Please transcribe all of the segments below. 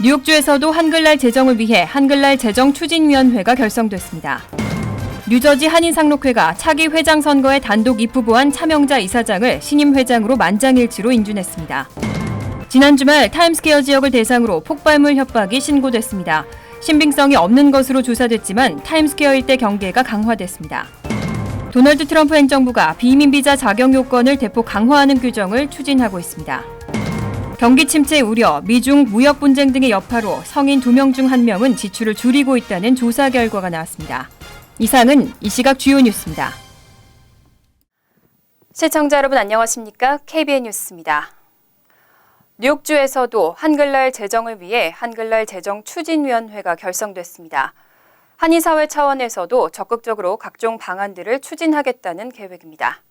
뉴욕주에서도 한글날 제정을 위해 한글날 제정추진위원회가 결성됐습니다. 뉴저지 한인상록회가 차기 회장 선거에 단독 입후보한 차명자 이사장을 신임 회장으로 만장일치로 인준했습니다. 지난 주말 타임스퀘어 지역을 대상으로 폭발물 협박이 신고됐습니다. 신빙성이 없는 것으로 조사됐지만 타임스퀘어 일대 경계가 강화됐습니다. 도널드 트럼프 행정부가 비移민 비자 자격 요건을 대폭 강화하는 규정을 추진하고 있습니다. 경기 침체 우려, 미중 무역 분쟁 등의 여파로 성인 2명 중 1명은 지출을 줄이고 있다는 조사 결과가 나왔습니다. 이상은 이 시각 주요 뉴스입니다. 시청자 여러분 안녕하십니까? KBN 뉴스입니다. 뉴욕주에서도 한글날 제정을 위해 한글날 제정추진위원회가 결성됐습니다. 한인사회 차원에서도 적극적으로 각종 방안들을 추진하겠다는 계획입니다.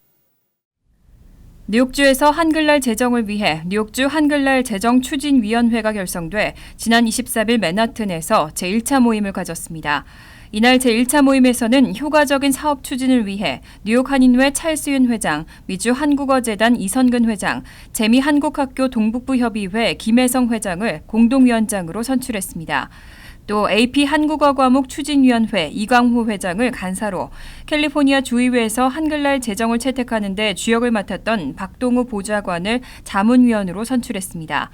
뉴욕주에서 한글날 제정을 위해 뉴욕주 한글날 제정추진위원회가 결성돼 지난 24일 맨하튼에서 제1차 모임을 가졌습니다. 이날 제1차 모임에서는 효과적인 사업 추진을 위해 뉴욕 한인회 찰스윤 회장, 미주 한국어재단 이선근 회장, 재미한국학교 동북부협의회 김혜성 회장을 공동위원장으로 선출했습니다. 또 AP 한국어 과목 추진위원회 이광호 회장을 간사로 캘리포니아 주의회에서 한글날 제정을 채택하는 데 주역을 맡았던 박동우 보좌관을 자문위원으로 선출했습니다.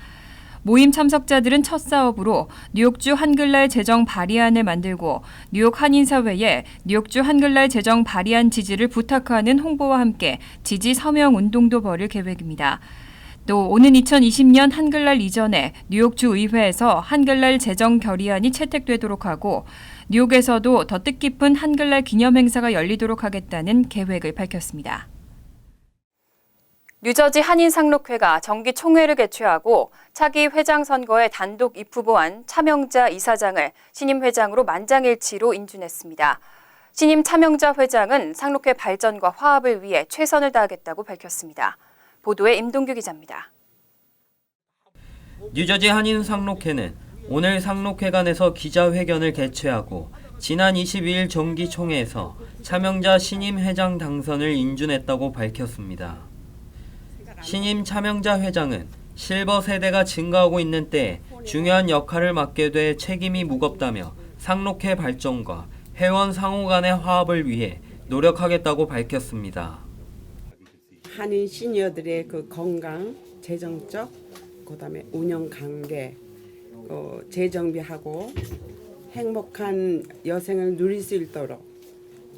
모임 참석자들은 첫 사업으로 뉴욕주 한글날 제정 발의안을 만들고 뉴욕 한인사회에 뉴욕주 한글날 제정 발의안 지지를 부탁하는 홍보와 함께 지지 서명 운동도 벌일 계획입니다. 또 오는 2020년 한글날 이전에 뉴욕주 의회에서 한글날 제정 결의안이 채택되도록 하고 뉴욕에서도 더 뜻깊은 한글날 기념 행사가 열리도록 하겠다는 계획을 밝혔습니다. 뉴저지 한인상록회가 정기 총회를 개최하고 차기 회장 선거에 단독 입후보한 차명자 이사장을 신임 회장으로 만장일치로 인준했습니다. 신임 차명자 회장은 상록회 발전과 화합을 위해 최선을 다하겠다고 밝혔습니다. 보도에 임동규 기자입니다. 뉴저지 한인상록회는 오늘 상록회관에서 기자회견을 개최하고 지난 22일 정기총회에서 차명자 신임 회장 당선을 인준했다고 밝혔습니다. 신임 차명자 회장은 실버 세대가 증가하고 있는 때에 중요한 역할을 맡게 돼 책임이 무겁다며 상록회 발전과 회원 상호 간의 화합을 위해 노력하겠다고 밝혔습니다. 한인 시니어들의 그 건강, 재정적, 그다음에 운영 관계, 재정비하고 행복한 여생을 누릴 수 있도록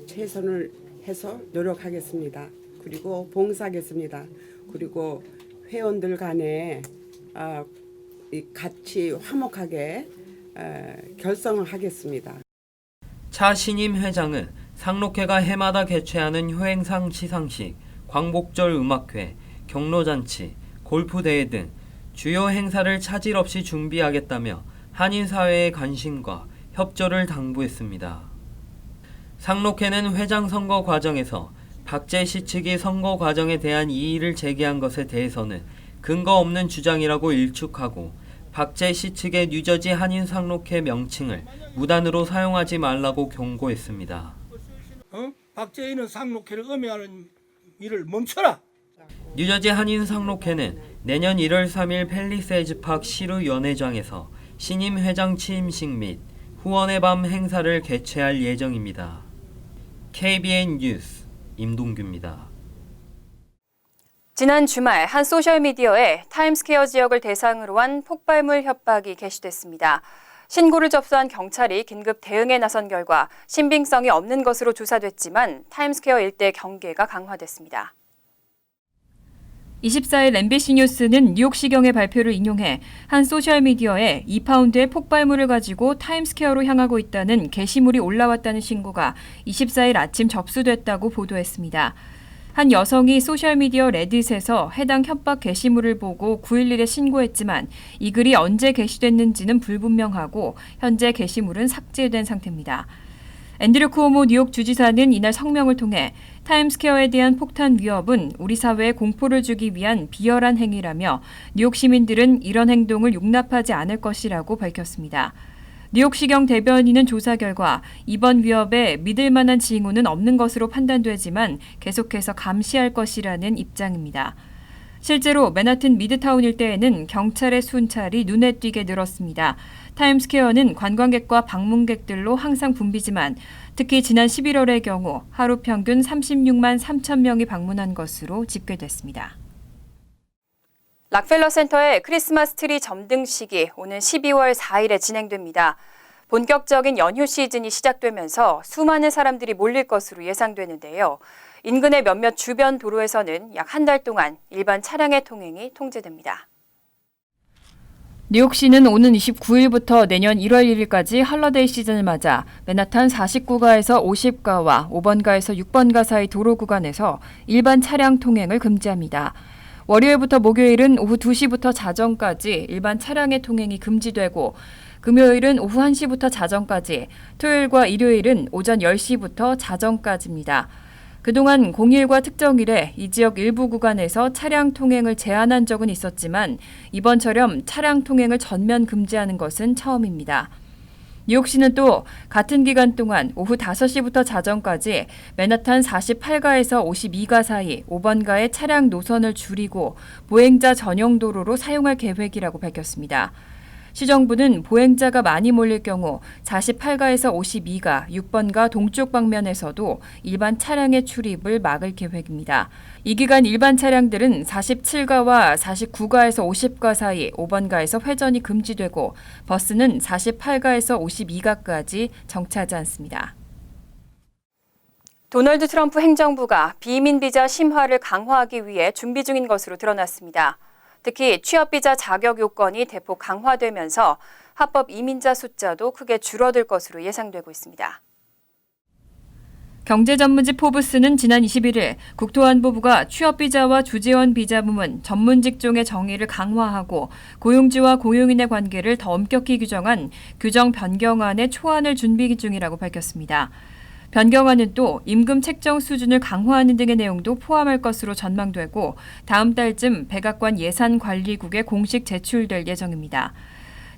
최선을 해서 노력하겠습니다. 그리고 봉사하겠습니다. 그리고 회원들 간에 같이 화목하게 결성을 하겠습니다. 차 신임 회장은 상록회가 해마다 개최하는 효행상 시상식, 광복절 음악회, 경로잔치, 골프대회 등 주요 행사를 차질 없이 준비하겠다며 한인사회의 관심과 협조를 당부했습니다. 상록회는 회장 선거 과정에서 박재시 측이 선거 과정에 대한 이의를 제기한 것에 대해서는 근거 없는 주장이라고 일축하고 박재시 측의 뉴저지 한인상록회 명칭을 무단으로 사용하지 말라고 경고했습니다. 박재희는 상록회를 음해하는 일을 멈춰라. 뉴저지 한인상록회는 내년 1월 3일 팰리세이즈 팍 시루 연회장에서 신임 회장 취임식 및 후원의 밤 행사를 개최할 예정입니다. KBN 뉴스 임동규입니다. 지난 주말 한 소셜미디어에 타임스퀘어 지역을 대상으로 한 폭발물 협박이 게시됐습니다. 신고를 접수한 경찰이 긴급 대응에 나선 결과 신빙성이 없는 것으로 조사됐지만 타임스퀘어 일대 경계가 강화됐습니다. 24일 MBC 뉴스는 뉴욕시경의 발표를 인용해 한 소셜미디어에 2파운드의 폭발물을 가지고 타임스퀘어로 향하고 있다는 게시물이 올라왔다는 신고가 24일 아침 접수됐다고 보도했습니다. 한 여성이 소셜미디어 레딧에서 해당 협박 게시물을 보고 911에 신고했지만 이 글이 언제 게시됐는지는 불분명하고 현재 게시물은 삭제된 상태입니다. 앤드류 쿠오모 뉴욕 주지사는 이날 성명을 통해 타임스퀘어에 대한 폭탄 위협은 우리 사회에 공포를 주기 위한 비열한 행위라며 뉴욕 시민들은 이런 행동을 용납하지 않을 것이라고 밝혔습니다. 뉴욕시경 대변인은 조사 결과 이번 위협에 믿을 만한 징후는 없는 것으로 판단되지만 계속해서 감시할 것이라는 입장입니다. 실제로 맨하튼 미드타운 일대에는 경찰의 순찰이 눈에 띄게 늘었습니다. 타임스퀘어는 관광객과 방문객들로 항상 붐비지만 특히 지난 11월의 경우 하루 평균 36만 3천 명이 방문한 것으로 집계됐습니다. 락펠러 센터의 크리스마스 트리 점등식이 오는 12월 4일에 진행됩니다. 본격적인 연휴 시즌이 시작되면서 수많은 사람들이 몰릴 것으로 예상되는데요. 인근의 몇몇 주변 도로에서는 약 한 달 동안 일반 차량의 통행이 통제됩니다. 뉴욕시는 오는 29일부터 내년 1월 1일까지 할러데이 시즌을 맞아 맨하탄 49가에서 50가와 5번가에서 6번가 사이 도로 구간에서 일반 차량 통행을 금지합니다. 월요일부터 목요일은 오후 2시부터 자정까지 일반 차량의 통행이 금지되고 금요일은 오후 1시부터 자정까지, 토요일과 일요일은 오전 10시부터 자정까지입니다. 그동안 공휴일과 특정일에 이 지역 일부 구간에서 차량 통행을 제한한 적은 있었지만 이번처럼 차량 통행을 전면 금지하는 것은 처음입니다. 뉴욕시는 또 같은 기간 동안 오후 5시부터 자정까지 맨하탄 48가에서 52가 사이 5번가의 차량 노선을 줄이고 보행자 전용 도로로 사용할 계획이라고 밝혔습니다. 시정부는 보행자가 많이 몰릴 경우 48가에서 52가 6번가 동쪽 방면에서도 일반 차량의 출입을 막을 계획입니다. 이 기간 일반 차량들은 47가와 49가에서 50가 사이 5번가에서 회전이 금지되고 버스는 48가에서 52가까지 정차하지 않습니다. 도널드 트럼프 행정부가 비이민 비자 심화를 강화하기 위해 준비 중인 것으로 드러났습니다. 특히 취업비자 자격 요건이 대폭 강화되면서 합법 이민자 숫자도 크게 줄어들 것으로 예상되고 있습니다. 경제전문지 포브스는 지난 21일 국토안보부가 취업비자와 주재원 비자 부문 전문 직종의 정의를 강화하고 고용주와 고용인의 관계를 더 엄격히 규정한 규정 변경안의 초안을 준비 중이라고 밝혔습니다. 변경안은 또 임금 책정 수준을 강화하는 등의 내용도 포함할 것으로 전망되고 다음 달쯤 백악관 예산관리국에 공식 제출될 예정입니다.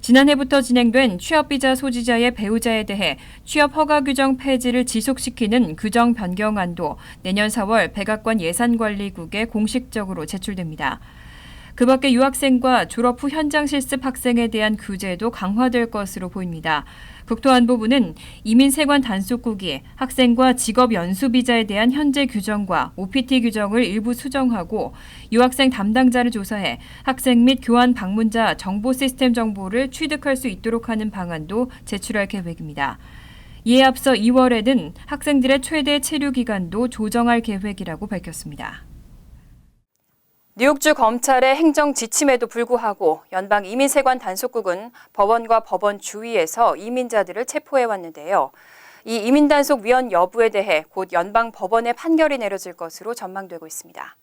지난해부터 진행된 취업비자 소지자의 배우자에 대해 취업 허가 규정 폐지를 지속시키는 규정 변경안도 내년 4월 백악관 예산관리국에 공식적으로 제출됩니다. 그 밖에 유학생과 졸업 후 현장 실습 학생에 대한 규제도 강화될 것으로 보입니다. 국토안보부는 이민세관 단속국이 학생과 직업연수비자에 대한 현재 규정과 OPT 규정을 일부 수정하고 유학생 담당자를 조사해 학생 및 교환 방문자 정보 시스템 정보를 취득할 수 있도록 하는 방안도 제출할 계획입니다. 이에 앞서 2월에는 학생들의 최대 체류 기간도 조정할 계획이라고 밝혔습니다. 뉴욕주 검찰의 행정 지침에도 불구하고 연방 이민세관 단속국은 법원과 법원 주위에서 이민자들을 체포해 왔는데요. 이 이민단속 위헌 여부에 대해 곧 연방 법원의 판결이 내려질 것으로 전망되고 있습니다.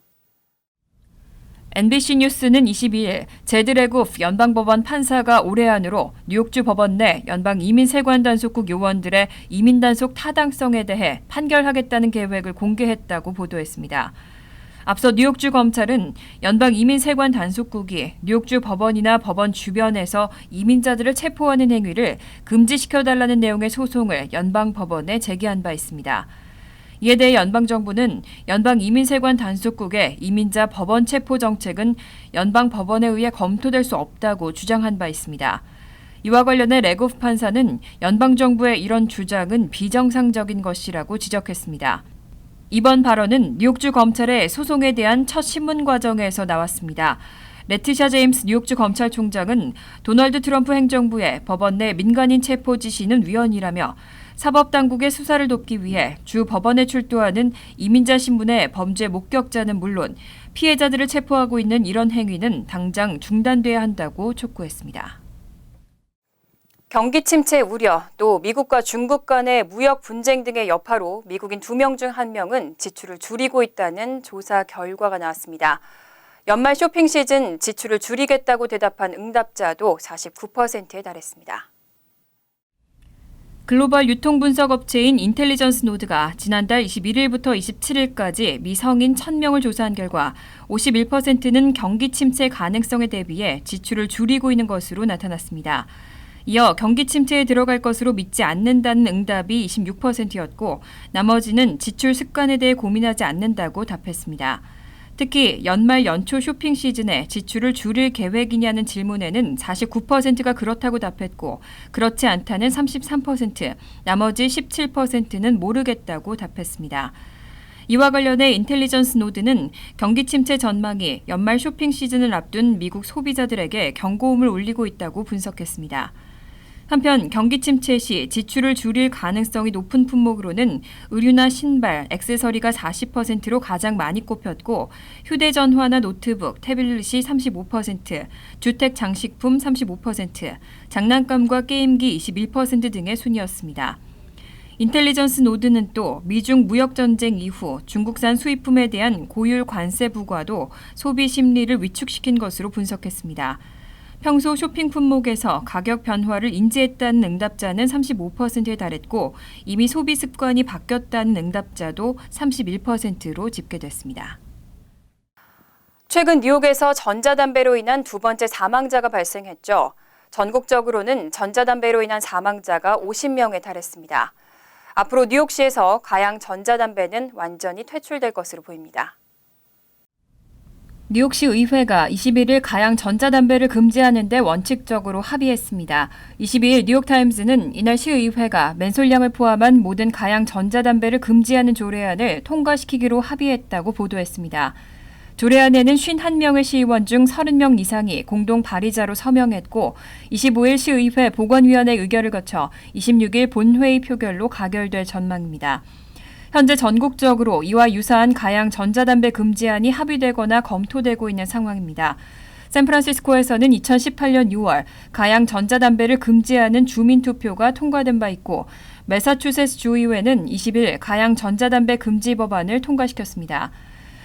NBC 뉴스는 22일 제드 레고프 연방법원 판사가 올해 안으로 뉴욕주 법원 내 연방 이민세관 단속국 요원들의 이민단속 타당성에 대해 판결하겠다는 계획을 공개했다고 보도했습니다. 앞서 뉴욕주 검찰은 연방 이민세관 단속국이 뉴욕주 법원이나 법원 주변에서 이민자들을 체포하는 행위를 금지시켜달라는 내용의 소송을 연방 법원에 제기한 바 있습니다. 이에 대해 연방정부는 연방 이민세관 단속국의 이민자 법원 체포 정책은 연방 법원에 의해 검토될 수 없다고 주장한 바 있습니다. 이와 관련해 레고프 판사는 연방정부의 이런 주장은 비정상적인 것이라고 지적했습니다. 이번 발언은 뉴욕주 검찰의 소송에 대한 첫 신문 과정에서 나왔습니다. 레티샤 제임스 뉴욕주 검찰총장은 도널드 트럼프 행정부의 법원 내 민간인 체포 지시는 위헌이라며 사법당국의 수사를 돕기 위해 주 법원에 출두하는 이민자 신분의 범죄 목격자는 물론 피해자들을 체포하고 있는 이런 행위는 당장 중단돼야 한다고 촉구했습니다. 경기 침체 우려, 또 미국과 중국 간의 무역 분쟁 등의 여파로 미국인 2명 중 1명은 지출을 줄이고 있다는 조사 결과가 나왔습니다. 연말 쇼핑 시즌 지출을 줄이겠다고 대답한 응답자도 49%에 달했습니다. 글로벌 유통분석업체인 인텔리전스 노드가 지난달 21일부터 27일까지 미성인 1,000명을 조사한 결과 51%는 경기 침체 가능성에 대비해 지출을 줄이고 있는 것으로 나타났습니다. 이어 경기 침체에 들어갈 것으로 믿지 않는다는 응답이 26%였고 나머지는 지출 습관에 대해 고민하지 않는다고 답했습니다. 특히 연말 연초 쇼핑 시즌에 지출을 줄일 계획이냐는 질문에는 49%가 그렇다고 답했고 그렇지 않다는 33%, 나머지 17%는 모르겠다고 답했습니다. 이와 관련해 인텔리전스 노드는 경기 침체 전망이 연말 쇼핑 시즌을 앞둔 미국 소비자들에게 경고음을 울리고 있다고 분석했습니다. 한편 경기 침체 시 지출을 줄일 가능성이 높은 품목으로는 의류나 신발, 액세서리가 40%로 가장 많이 꼽혔고 휴대전화나 노트북, 태블릿이 35%, 주택 장식품 35%, 장난감과 게임기 21% 등의 순이었습니다. 인텔리전스 노드는 또 미중 무역전쟁 이후 중국산 수입품에 대한 고율 관세 부과도 소비 심리를 위축시킨 것으로 분석했습니다. 평소 쇼핑 품목에서 가격 변화를 인지했다는 응답자는 35%에 달했고 이미 소비 습관이 바뀌었다는 응답자도 31%로 집계됐습니다. 최근 뉴욕에서 전자담배로 인한 두 번째 사망자가 발생했죠. 전국적으로는 전자담배로 인한 사망자가 50명에 달했습니다. 앞으로 뉴욕시에서 가양 전자담배는 완전히 퇴출될 것으로 보입니다. 뉴욕시 의회가 21일 가양 전자담배를 금지하는 데 원칙적으로 합의했습니다. 22일 뉴욕타임즈는 이날 시의회가 맨솔량을 포함한 모든 가양 전자담배를 금지하는 조례안을 통과시키기로 합의했다고 보도했습니다. 조례안에는 51명의 시의원 중 30명 이상이 공동 발의자로 서명했고 25일 시의회 보건위원회 의결을 거쳐 26일 본회의 표결로 가결될 전망입니다. 현재 전국적으로 이와 유사한 가양 전자담배 금지안이 합의되거나 검토되고 있는 상황입니다. 샌프란시스코에서는 2018년 6월 가양 전자담배를 금지하는 주민투표가 통과된 바 있고 매사추세츠 주의회는 20일 가양 전자담배 금지 법안을 통과시켰습니다.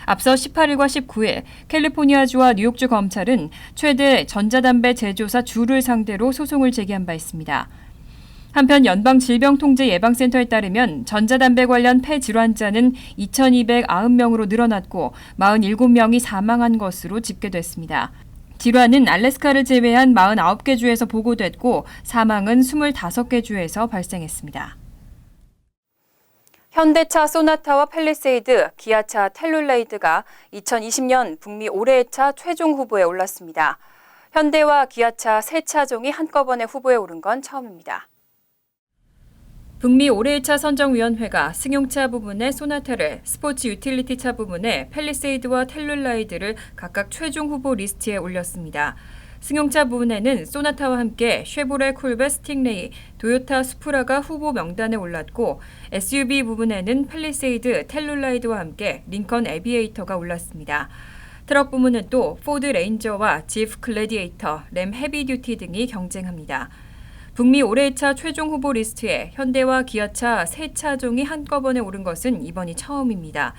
앞서 18일과 19일 캘리포니아주와 뉴욕주 검찰은 최대 전자담배 제조사 주를 상대로 소송을 제기한 바 있습니다. 한편 연방질병통제예방센터에 따르면 전자담배 관련 폐질환자는 2,290명으로 늘어났고 47명이 사망한 것으로 집계됐습니다. 질환은 알래스카를 제외한 49개 주에서 보고됐고 사망은 25개 주에서 발생했습니다. 현대차 소나타와 팰리세이드, 기아차 텔룰레이드가 2020년 북미 올해의 차 최종 후보에 올랐습니다. 현대와 기아차 세 차종이 한꺼번에 후보에 오른 건 처음입니다. 북미 올해의 차 선정위원회가 승용차 부문의 소나타를, 스포츠 유틸리티 차 부문의 팰리세이드와 텔룰라이드를 각각 최종 후보 리스트에 올렸습니다. 승용차 부문에는 소나타와 함께 쉐보레 콜벳 스팅레이, 도요타 수프라가 후보 명단에 올랐고 SUV 부문에는 팰리세이드, 텔룰라이드와 함께 링컨 애비에이터가 올랐습니다. 트럭 부문은 또 포드 레인저와 지프 글래디에이터, 램 헤비듀티 등이 경쟁합니다. 북미 올해의 차 최종 후보 리스트에 현대와 기아차 세 차종이 한꺼번에 오른 것은 이번이 처음입니다.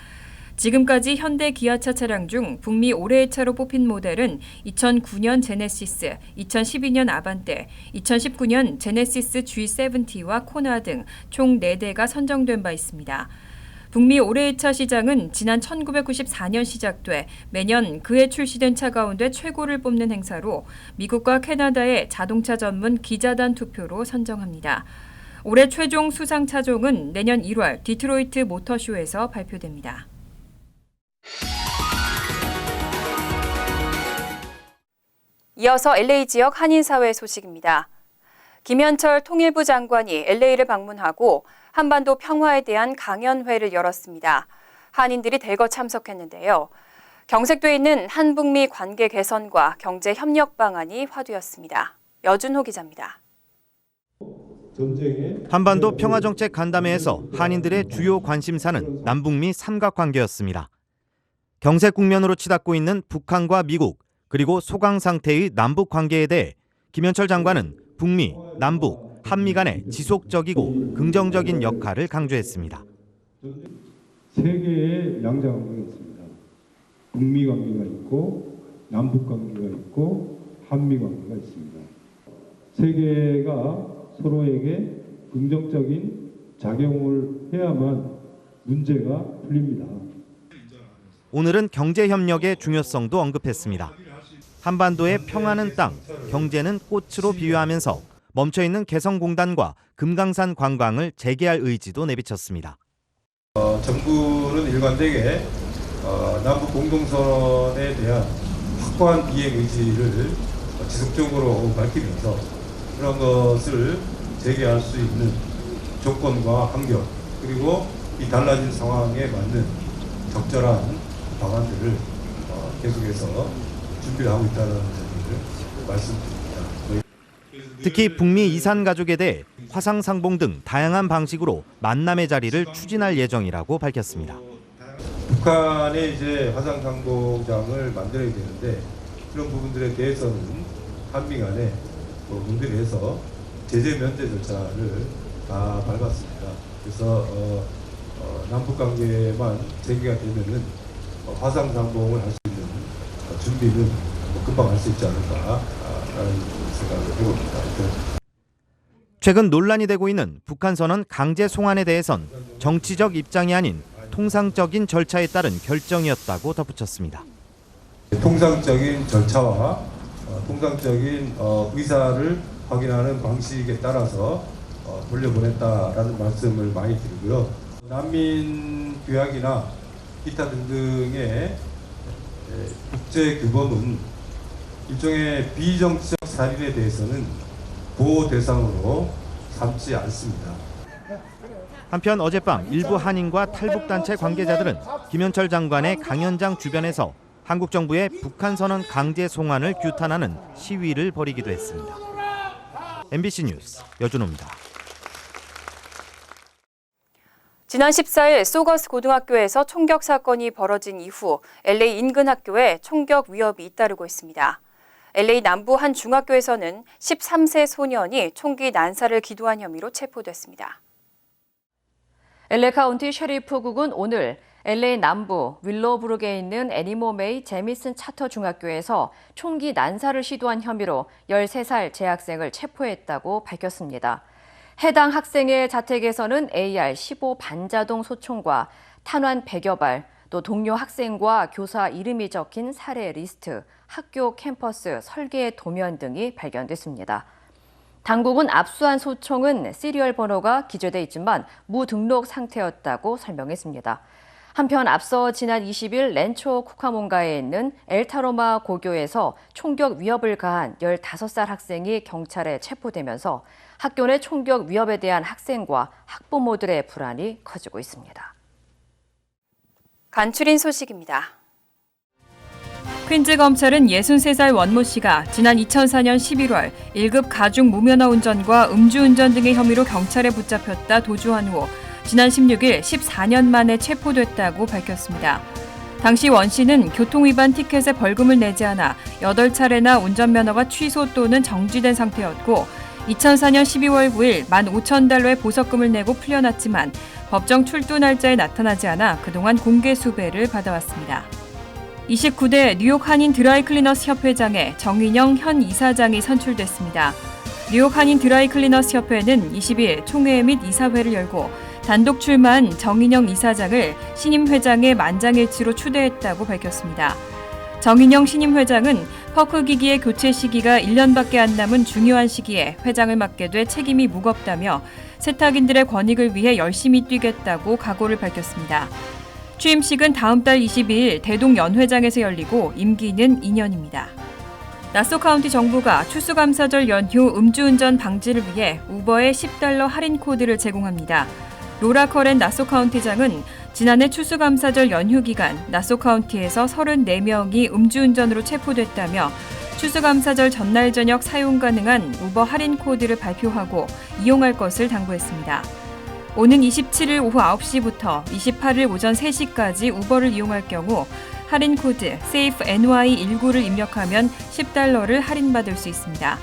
지금까지 현대 기아차 차량 중 북미 올해의 차로 뽑힌 모델은 2009년 제네시스, 2012년 아반떼, 2019년 제네시스 G70와 코나 등 총 4대가 선정된 바 있습니다. 북미 올해의 차 시장은 지난 1994년 시작돼 매년 그해 출시된 차 가운데 최고를 뽑는 행사로 미국과 캐나다의 자동차 전문 기자단 투표로 선정합니다. 올해 최종 수상 차종은 내년 1월 디트로이트 모터쇼에서 발표됩니다. 이어서 LA 지역 한인사회 소식입니다. 김현철 통일부 장관이 LA를 방문하고 한반도 평화에 대한 강연회를 열었습니다. 한인들이 대거 참석했는데요. 경색돼 있는 한북미 관계 개선과 경제 협력 방안이 화두였습니다. 여준호 기자입니다. 한반도 평화정책 간담회에서 한인들의 주요 관심사는 남북미 삼각관계였습니다. 경색 국면으로 치닫고 있는 북한과 미국, 그리고 소강 상태의 남북 관계에 대해 김현철 장관은 북미, 남북, 한미 간의 지속적이고 긍정적인 역할을 강조했습니다. 세 개의 양자관계가 있습니다. 북미 관계가 있고 남북 관계가 있고 한미 관계가 있습니다. 세 개가 서로에게 긍정적인 작용을 해야만 문제가 풀립니다. 오늘은 경제협력의 중요성도 언급했습니다. 한반도의 평화는 땅, 경제는 꽃으로 비유하면서 멈춰있는 개성공단과 금강산 관광을 재개할 의지도 내비쳤습니다. 정부는 일관되게 남북 공동선언에 대한 확고한 비행 의지를 지속적으로 밝히면서 그런 것을 재개할 수 있는 조건과 환경, 그리고 이 달라진 상황에 맞는 적절한 방안들을 계속해서 준비를 하고 있다는 점을 말씀드립니다. 특히 북미 이산 가족에 대해 화상 상봉 등 다양한 방식으로 만남의 자리를 추진할 예정이라고 밝혔습니다. 북한에 이제 화상 상봉장을 만들어야 되는데 그런 부분들에 대해서는 한미 간에 문제를 제재 면제 절차를 다 밟았습니다. 그래서 남북 관계만 재개가 되면은 화상 상봉을 할 수 있는 준비는 금방 할 수 있지 않을까라는 생각을 해봅니다. 최근 논란이 되고 있는 북한 선언 강제 송환에 대해선 정치적 입장이 아닌 통상적인 절차에 따른 결정이었다고 덧붙였습니다. 통상적인 절차와 통상적인 의사를 확인하는 방식에 따라서 돌려보냈다라는 말씀을 많이 드리고요. 난민 규약이나 기타 등등의 국제 규범은 일종의 비정치적 살인에 대해서는 보호 대상으로 삼지 않습니다. 한편 어젯밤 일부 한인과 탈북단체 관계자들은 김현철 장관의 강연장 주변에서 한국 정부의 북한 선언 강제 송환을 규탄하는 시위를 벌이기도 했습니다. MBC 뉴스 여준호입니다. 지난 14일 소거스 고등학교에서 총격 사건이 벌어진 이후 LA 인근 학교에 총격 위협이 잇따르고 있습니다. LA 남부 한 중학교에서는 13세 소년이 총기 난사를 기도한 혐의로 체포됐습니다. LA 카운티 셰리프국은 오늘 LA 남부 윌로브룩에 있는 애니모메이 제미슨 차터 중학교에서 총기 난사를 시도한 혐의로 13살 재학생을 체포했다고 밝혔습니다. 해당 학생의 자택에서는 AR-15 반자동 소총과 탄환 100여 발, 또 동료 학생과 교사 이름이 적힌 사례 리스트, 학교 캠퍼스 설계 도면 등이 발견됐습니다. 당국은 압수한 소총은 시리얼 번호가 기재돼 있지만 무등록 상태였다고 설명했습니다. 한편 앞서 지난 20일 렌초 쿠카몬가에 있는 엘타로마 고교에서 총격 위협을 가한 15살 학생이 경찰에 체포되면서 학교 내 총격 위협에 대한 학생과 학부모들의 불안이 커지고 있습니다. 간추린 소식입니다. 퀸즈 검찰은 63살 원모 씨가 지난 2004년 11월 1급 가중 무면허 운전과 음주운전 등의 혐의로 경찰에 붙잡혔다 도주한 후 지난 16일 14년 만에 체포됐다고 밝혔습니다. 당시 원 씨는 교통위반 티켓에 벌금을 내지 않아 8차례나 운전면허가 취소 또는 정지된 상태였고 2004년 12월 9일 15,000달러의 보석금을 내고 풀려났지만 법정 출두 날짜에 나타나지 않아 그동안 공개 수배를 받아왔습니다. 29대 뉴욕 한인 드라이클리너스 협회장에 정인영 현 이사장이 선출됐습니다. 뉴욕 한인 드라이클리너스 협회는 20일 총회 및 이사회를 열고 단독 출마한 정인영 이사장을 신임 회장의 만장일치로 추대했다고 밝혔습니다. 정인영 신임 회장은 퍼크 기기의 교체 시기가 1년밖에 안 남은 중요한 시기에 회장을 맡게 돼 책임이 무겁다며 세탁인들의 권익을 위해 열심히 뛰겠다고 각오를 밝혔습니다. 취임식은 다음 달 22일 대동연회장에서 열리고 임기는 2년입니다. 나소 카운티 정부가 추수감사절 연휴 음주운전 방지를 위해 우버에 $10 할인 코드를 제공합니다. 로라 커렌 나소 카운티장은 지난해 추수감사절 연휴 기간 나소 카운티에서 34명이 음주운전으로 체포됐다며 추수감사절 전날 저녁 사용 가능한 우버 할인 코드를 발표하고 이용할 것을 당부했습니다. 오는 27일 오후 9시부터 28일 오전 3시까지 우버를 이용할 경우 할인 코드 SAFE-NY19를 입력하면 $10를 할인받을 수 있습니다.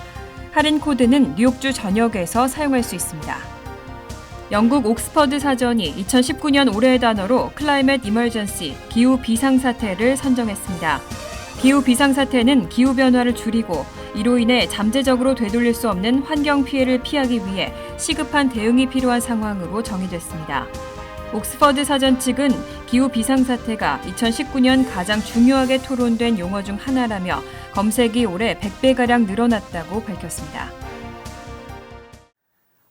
할인 코드는 뉴욕주 전역에서 사용할 수 있습니다. 영국 옥스퍼드 사전이 2019년 올해의 단어로 클라이밋 이머전시, 기후 비상사태를 선정했습니다. 기후 비상사태는 기후변화를 줄이고 이로 인해 잠재적으로 되돌릴 수 없는 환경 피해를 피하기 위해 시급한 대응이 필요한 상황으로 정의됐습니다. 옥스퍼드 사전 측은 기후 비상사태가 2019년 가장 중요하게 토론된 용어 중 하나라며 검색이 올해 100배가량 늘어났다고 밝혔습니다.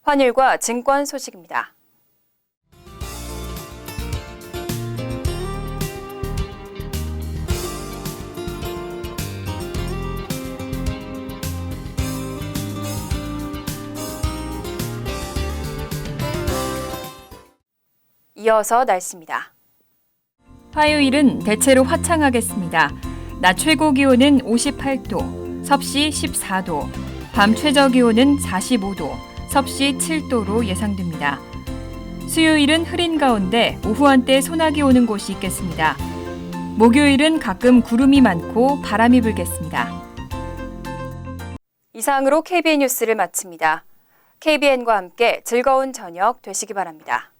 환율과 증권 소식입니다. 이어서 날씨입니다. 화요일은 대체로 화창하겠습니다. 낮 최고 기온은 58도, 섭씨 14도, 밤 최저 기온은 45도, 섭씨 7도로 예상됩니다. 수요일은 흐린 가운데 오후 한때 소나기 오는 곳이 있겠습니다. 목요일은 가끔 구름이 많고 바람이 불겠습니다. 이상으로 KBN 뉴스를 마칩니다. KBN과 함께 즐거운 저녁 되시기 바랍니다.